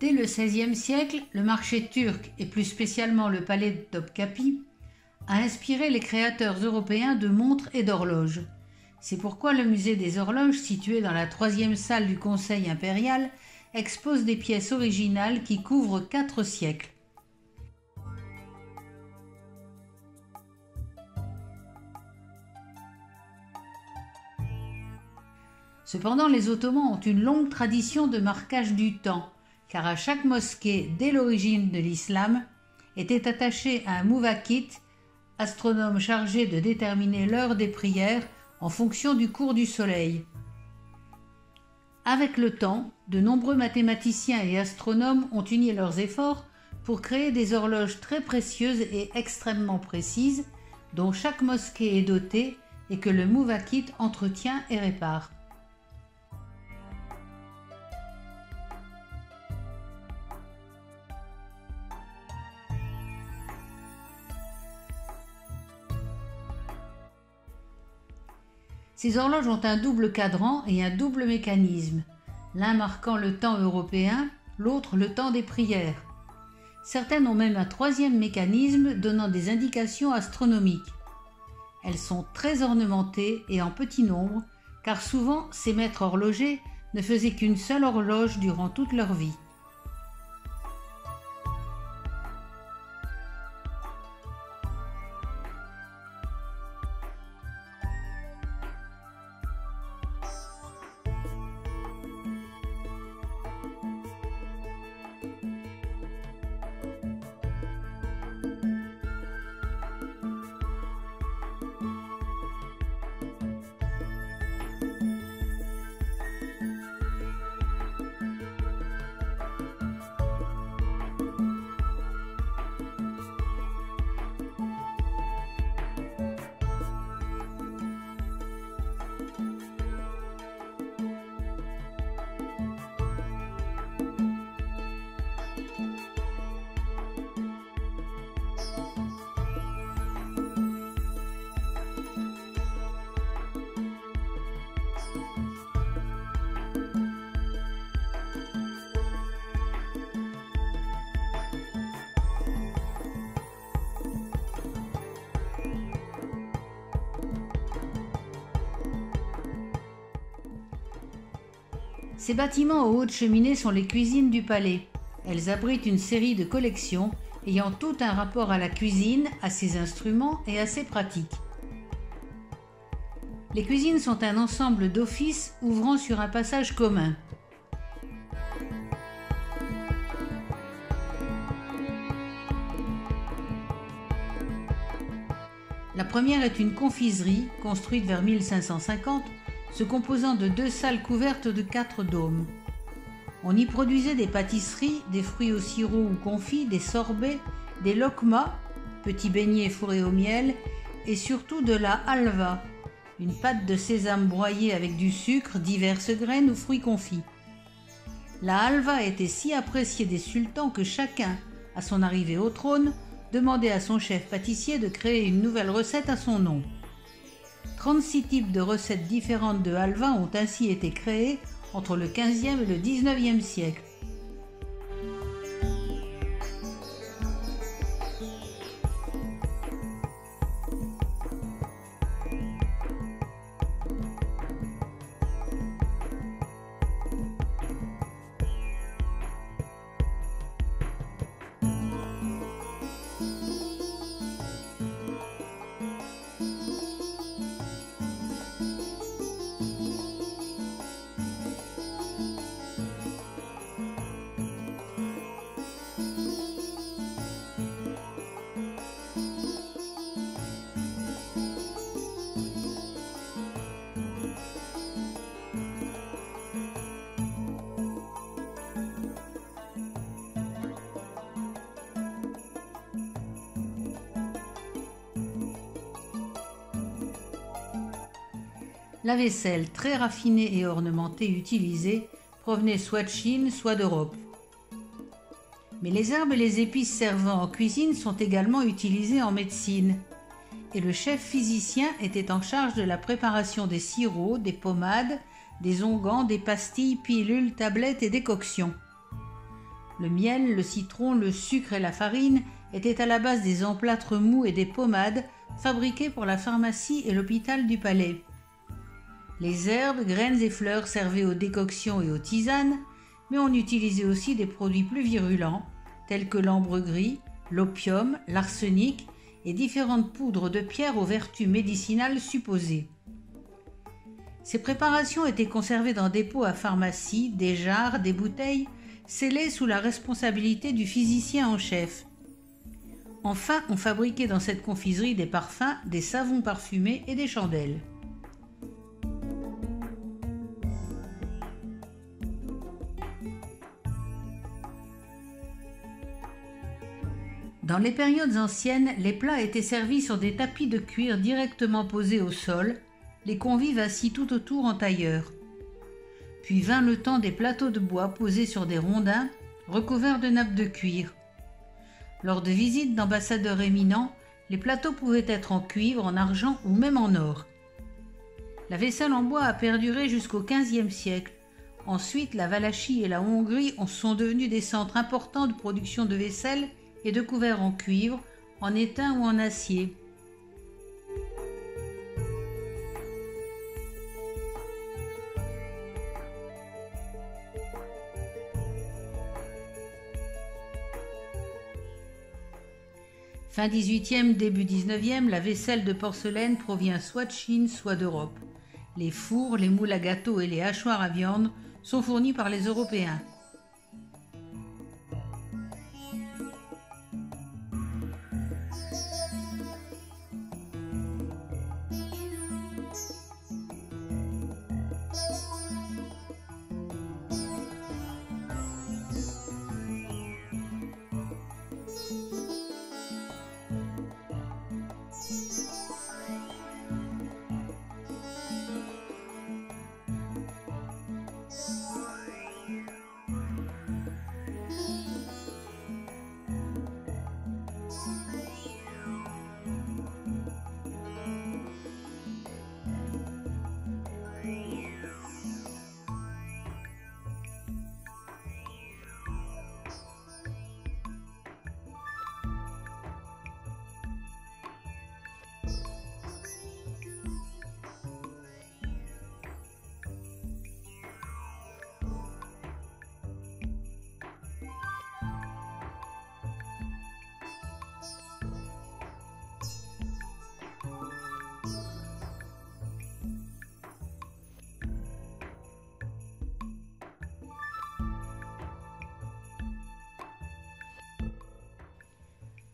Dès le XVIe siècle, le marché turc, et plus spécialement le palais de Topkapi, a inspiré les créateurs européens de montres et d'horloges. C'est pourquoi le musée des horloges, situé dans la 3e salle du Conseil impérial, expose des pièces originales qui couvrent 4 siècles. Cependant, les Ottomans ont une longue tradition de marquage du temps, car à chaque mosquée, dès l'origine de l'islam, était attaché un mouvakit, astronome chargé de déterminer l'heure des prières en fonction du cours du soleil. Avec le temps, de nombreux mathématiciens et astronomes ont uni leurs efforts pour créer des horloges très précieuses et extrêmement précises, dont chaque mosquée est dotée et que le mouvakit entretient et répare. Ces horloges ont un double cadran et un double mécanisme, l'un marquant le temps européen, l'autre le temps des prières. Certaines ont même un 3e mécanisme donnant des indications astronomiques. Elles sont très ornementées et en petit nombre, car souvent ces maîtres horlogers ne faisaient qu'une seule horloge durant toute leur vie. Ces bâtiments aux hautes cheminées sont les cuisines du palais. Elles abritent une série de collections ayant tout un rapport à la cuisine, à ses instruments et à ses pratiques. Les cuisines sont un ensemble d'offices ouvrant sur un passage commun. La première est une confiserie, construite vers 1550, se composant de 2 salles couvertes de 4 dômes. On y produisait des pâtisseries, des fruits au sirop ou confits, des sorbets, des lokmas, petits beignets fourrés au miel, et surtout de la halva, une pâte de sésame broyée avec du sucre, diverses graines ou fruits confits. La halva était si appréciée des sultans que chacun, à son arrivée au trône, demandait à son chef pâtissier de créer une nouvelle recette à son nom. 36 types de recettes différentes de halva ont ainsi été créés entre le XVe et le XIXe siècle. La vaisselle très raffinée et ornementée utilisée provenait soit de Chine, soit d'Europe. Mais les herbes et les épices servant en cuisine sont également utilisées en médecine. Et le chef physicien était en charge de la préparation des sirops, des pommades, des onguents, des pastilles, pilules, tablettes et décoctions. Le miel, le citron, le sucre et la farine étaient à la base des emplâtres mous et des pommades fabriquées pour la pharmacie et l'hôpital du palais. Les herbes, graines et fleurs servaient aux décoctions et aux tisanes, mais on utilisait aussi des produits plus virulents, tels que l'ambre gris, l'opium, l'arsenic et différentes poudres de pierre aux vertus médicinales supposées. Ces préparations étaient conservées dans des pots à pharmacie, des jarres, des bouteilles, scellées sous la responsabilité du physicien en chef. Enfin, on fabriquait dans cette confiserie des parfums, des savons parfumés et des chandelles. Dans les périodes anciennes, les plats étaient servis sur des tapis de cuir directement posés au sol, les convives assis tout autour en tailleur. Puis vint le temps des plateaux de bois posés sur des rondins, recouverts de nappes de cuir. Lors de visites d'ambassadeurs éminents, les plateaux pouvaient être en cuivre, en argent ou même en or. La vaisselle en bois a perduré jusqu'au XVe siècle. Ensuite, la Valachie et la Hongrie sont devenus des centres importants de production de vaisselle et de couverts en cuivre, en étain ou en acier. Fin 18e, début 19e, la vaisselle de porcelaine provient soit de Chine, soit d'Europe. Les fours, les moules à gâteaux et les hachoirs à viande sont fournis par les Européens.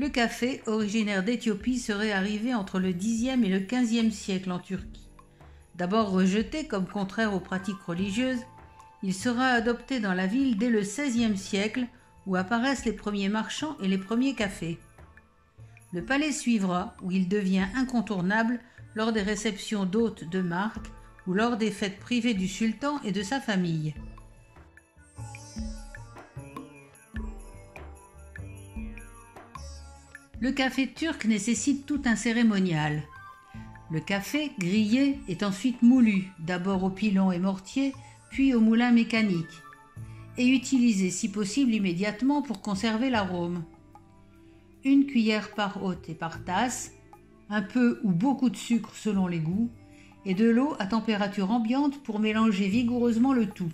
Le café, originaire d'Éthiopie, serait arrivé entre le Xe et le XVe siècle en Turquie. D'abord rejeté comme contraire aux pratiques religieuses, il sera adopté dans la ville dès le XVIe siècle où apparaissent les premiers marchands et les premiers cafés. Le palais suivra où il devient incontournable lors des réceptions d'hôtes de marque ou lors des fêtes privées du sultan et de sa famille. Le café turc nécessite tout un cérémonial. Le café, grillé, est ensuite moulu, d'abord au pilon et mortier, puis au moulin mécanique, et utilisé si possible immédiatement pour conserver l'arôme. 1 cuillère par hôte et par tasse, un peu ou beaucoup de sucre selon les goûts, et de l'eau à température ambiante pour mélanger vigoureusement le tout.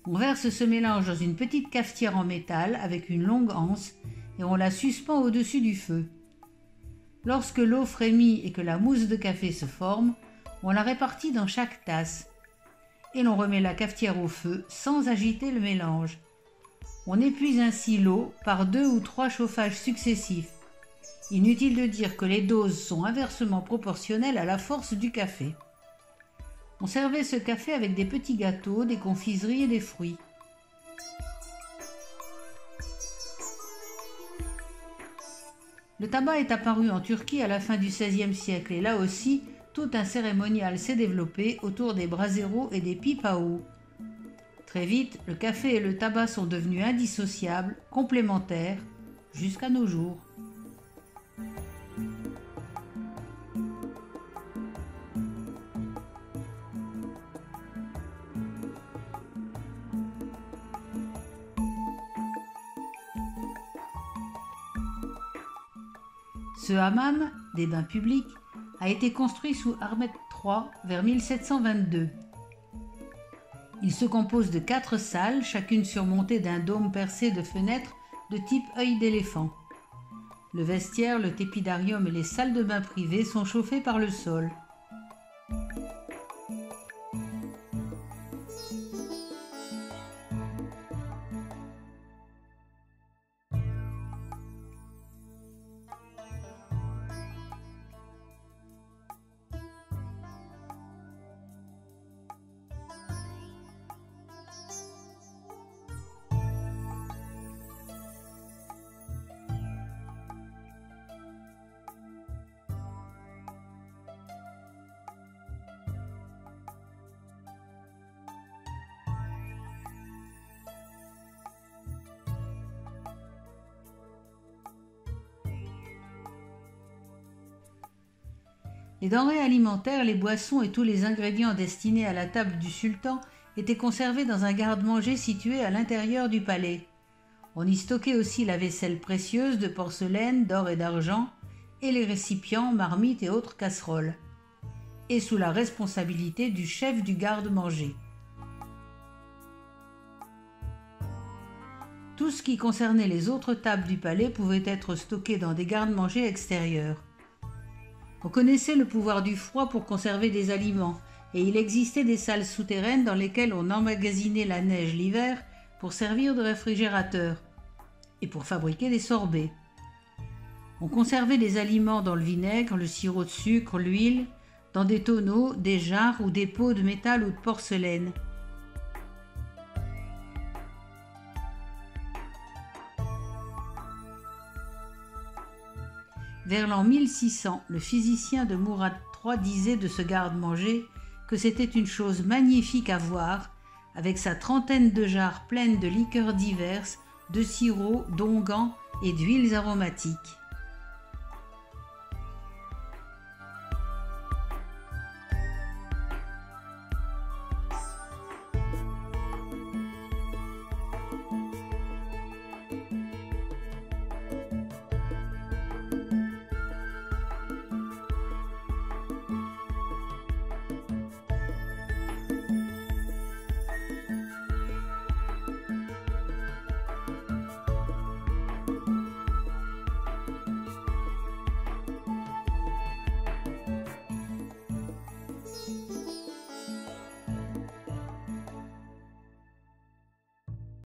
On verse ce mélange dans une petite cafetière en métal avec une longue anse et on la suspend au-dessus du feu. Lorsque l'eau frémit et que la mousse de café se forme, on la répartit dans chaque tasse et l'on remet la cafetière au feu sans agiter le mélange. On épuise ainsi l'eau par 2 ou 3 chauffages successifs. Inutile de dire que les doses sont inversement proportionnelles à la force du café. On servait ce café avec des petits gâteaux, des confiseries et des fruits. Le tabac est apparu en Turquie à la fin du XVIe siècle et là aussi, tout un cérémonial s'est développé autour des braseros et des pipes à eau. Très vite, le café et le tabac sont devenus indissociables, complémentaires, jusqu'à nos jours. Ce hammam, des bains publics, a été construit sous Ahmed III vers 1722. Il se compose de 4 salles, chacune surmontée d'un dôme percé de fenêtres de type œil d'éléphant. Le vestiaire, le tépidarium et les salles de bain privées sont chauffés par le sol. Les denrées alimentaires, les boissons et tous les ingrédients destinés à la table du sultan étaient conservés dans un garde-manger situé à l'intérieur du palais. On y stockait aussi la vaisselle précieuse de porcelaine, d'or et d'argent, et les récipients, marmites et autres casseroles, et sous la responsabilité du chef du garde-manger. Tout ce qui concernait les autres tables du palais pouvait être stocké dans des garde-manger extérieurs. On connaissait le pouvoir du froid pour conserver des aliments, et il existait des salles souterraines dans lesquelles on emmagasinait la neige l'hiver pour servir de réfrigérateur et pour fabriquer des sorbets. On conservait des aliments dans le vinaigre, le sirop de sucre, l'huile, dans des tonneaux, des jarres ou des pots de métal ou de porcelaine. Vers l'an 1600, le physicien de Mourad III disait de ce garde-manger que c'était une chose magnifique à voir, avec sa 30aine de jarres pleines de liqueurs diverses, de sirops, d'onguents et d'huiles aromatiques.